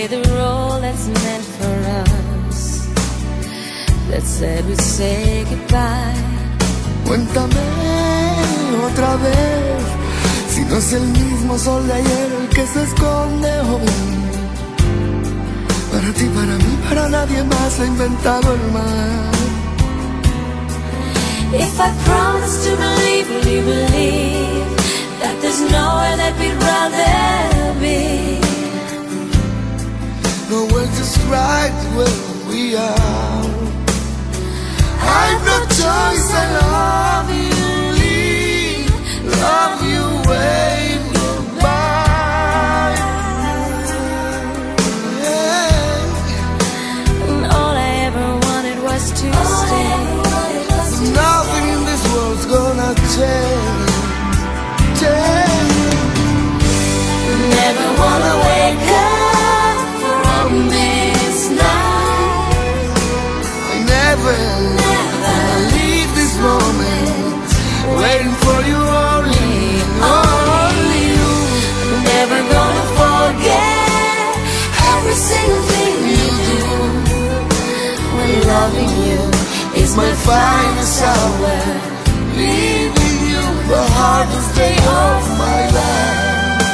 play the role that's meant for us. That said we say goodbye. Cuéntame otra vez, si no es el mismo sol de ayer el que se esconde hoy. Para ti, para mí, para nadie más ha inventado el mar. If I promise to believe, will you believe that there's nowhere that we'd rather be? Nowhere just right where we are. I've no choice, I love you, leave, love you, wave goodbye. Yeah. And all I ever wanted was to stay. Nothing in this world's gonna change. Never wanna wake up from this night. I never leave this moment, waiting for you only, only you. Never gonna forget every single thing you do. When loving you is my finest hour. Leaving you the hardest day of my life,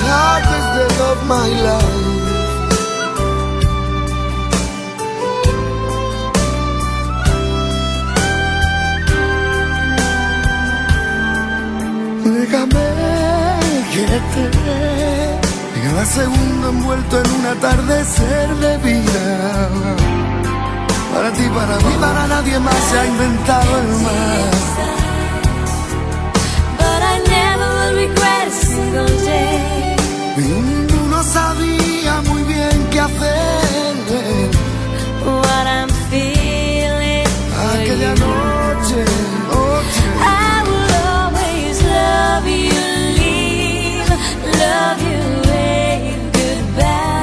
the hardest day of my life. Déjame que te dé cada segundo envuelto en un atardecer de vida. Para ti, para mí, para nadie más se ha inventado el mar. But I never will regret a single day. Ninguno sabía muy bien qué hacer. What I'm feeling for Aquella you. noche. I will always love you, leave, love you, wave goodbye.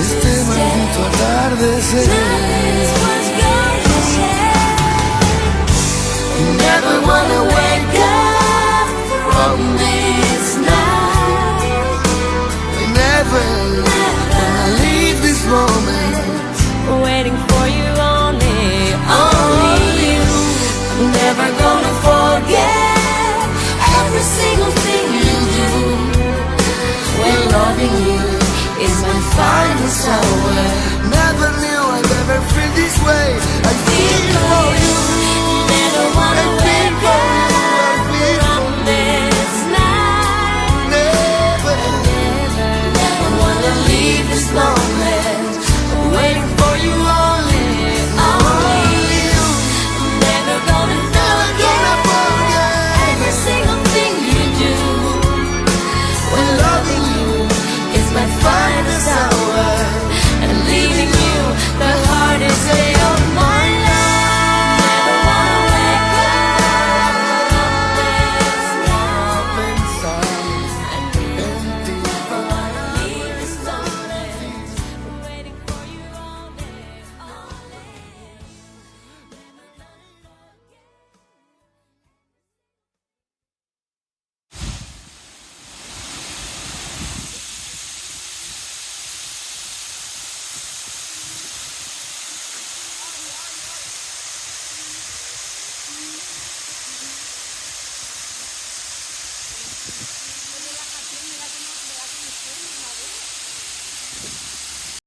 Este maldito atardecer. Never wanna wake up from this night. I never wanna leave this moment, Waiting for you only, only you. Never gonna forget every single thing you do. When loving you is my finest hour. never knew I'd ever feel this way. I feel for you. Never wanna wake up from this night. Never Never wanna leave this moment. Waiting for you only, only you. Never gonna forget every single thing you do. When loving you is my finest hour, and leaving you the hardest day of my life. Never wanna wake up from this night. I never wanna leave this moment. Waiting for you only, only.